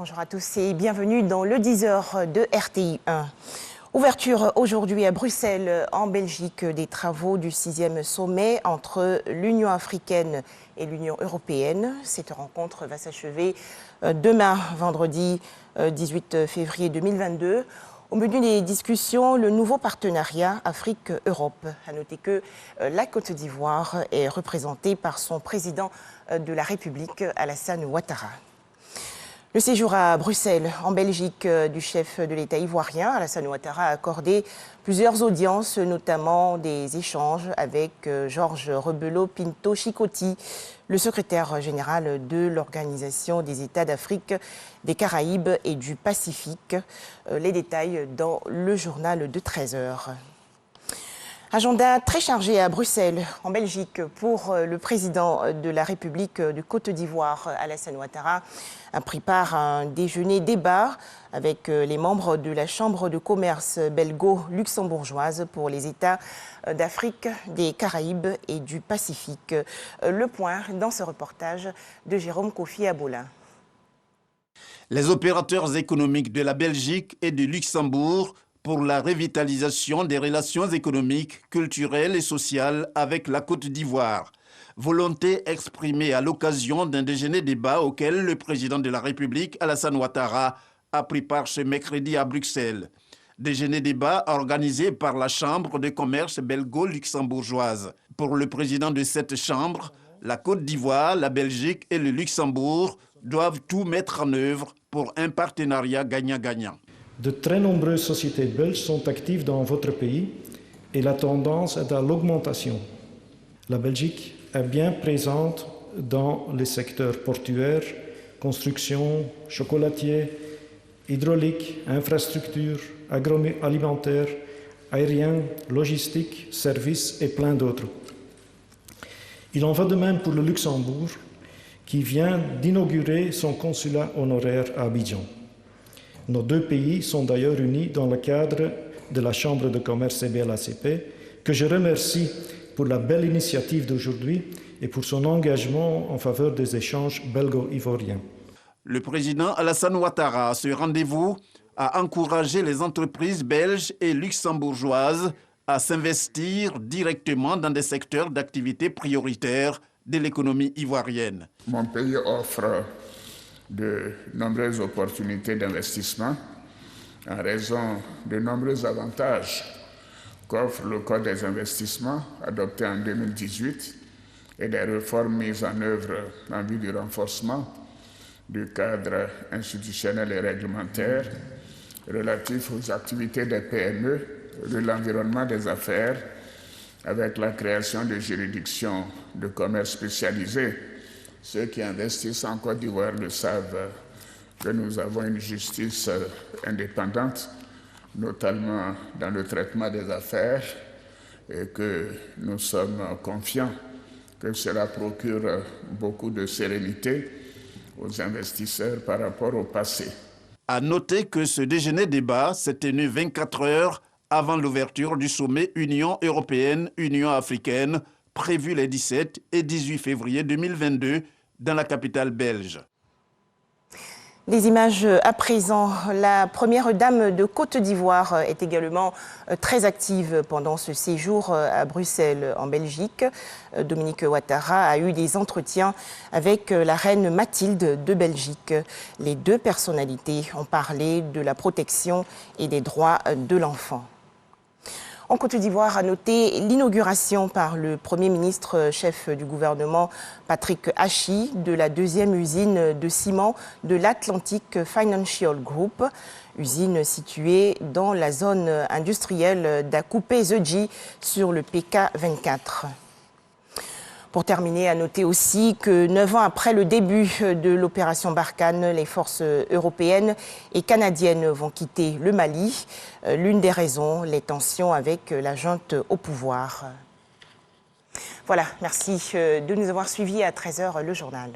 Bonjour à tous et bienvenue dans le 10h de RTI 1. Ouverture aujourd'hui à Bruxelles, en Belgique, des travaux du 6e sommet entre l'Union africaine et l'Union européenne. Cette rencontre va s'achever demain, vendredi 18 février 2022. Au menu des discussions, le nouveau partenariat Afrique-Europe. À noter que la Côte d'Ivoire est représentée par son président de la République, Alassane Ouattara. Le séjour à Bruxelles, en Belgique, du chef de l'État ivoirien, Alassane Ouattara, a accordé plusieurs audiences, notamment des échanges avec Georges Rebelo Pinto Chikoti, le secrétaire général de l'Organisation des États d'Afrique, des Caraïbes et du Pacifique. Les détails dans le journal de 13h. Agenda très chargé à Bruxelles, en Belgique, pour le président de la République de Côte d'Ivoire, Alassane Ouattara, a pris part à un déjeuner-débat avec les membres de la Chambre de commerce belgo-luxembourgeoise pour les États d'Afrique, des Caraïbes et du Pacifique. Le point dans ce reportage de Jérôme Kofi Abola. Les opérateurs économiques de la Belgique et du Luxembourg pour la revitalisation des relations économiques, culturelles et sociales avec la Côte d'Ivoire. Volonté exprimée à l'occasion d'un déjeuner-débat auquel le président de la République, Alassane Ouattara, a pris part ce mercredi à Bruxelles. Déjeuner-débat organisé par la Chambre de commerce belgo-luxembourgeoise. Pour le président de cette chambre, la Côte d'Ivoire, la Belgique et le Luxembourg doivent tout mettre en œuvre pour un partenariat gagnant-gagnant. De très nombreuses sociétés belges sont actives dans votre pays et la tendance est à l'augmentation. La Belgique est bien présente dans les secteurs portuaires, construction, chocolatier, hydraulique, infrastructure, agroalimentaire, aérien, logistique, services et plein d'autres. Il en va de même pour le Luxembourg qui vient d'inaugurer son consulat honoraire à Abidjan. Nos deux pays sont d'ailleurs unis dans le cadre de la Chambre de commerce CBLACP, que je remercie pour la belle initiative d'aujourd'hui et pour son engagement en faveur des échanges belgo-ivoiriens. Le président Alassane Ouattara, à ce rendez-vous, a encouragé les entreprises belges et luxembourgeoises à s'investir directement dans des secteurs d'activité prioritaires de l'économie ivoirienne. Mon pays offre de nombreuses opportunités d'investissement en raison de nombreux avantages qu'offre le Code des investissements adopté en 2018 et des réformes mises en œuvre en vue du renforcement du cadre institutionnel et réglementaire relatif aux activités des PME, de l'environnement des affaires, avec la création de juridictions de commerce spécialisées. Ceux qui investissent en Côte d'Ivoire le savent que nous avons une justice indépendante, notamment dans le traitement des affaires, et que nous sommes confiants que cela procure beaucoup de sérénité aux investisseurs par rapport au passé. À noter que ce déjeuner-débat s'est tenu 24 heures avant l'ouverture du sommet Union européenne-Union africaine, prévu les 17 et 18 février 2022 dans la capitale belge. Des images à présent. La première dame de Côte d'Ivoire est également très active pendant ce séjour à Bruxelles, en Belgique. Dominique Ouattara a eu des entretiens avec la reine Mathilde de Belgique. Les deux personnalités ont parlé de la protection et des droits de l'enfant. En Côte d'Ivoire, à noter l'inauguration par le Premier ministre chef du gouvernement Patrick Hachi de la deuxième usine de ciment de l'Atlantic Financial Group, usine située dans la zone industrielle d'Akoupé-Zedji sur le PK24. Pour terminer, à noter aussi que 9 ans après le début de l'opération Barkhane, les forces européennes et canadiennes vont quitter le Mali. L'une des raisons, les tensions avec la junte au pouvoir. Voilà, merci de nous avoir suivis à 13h le journal.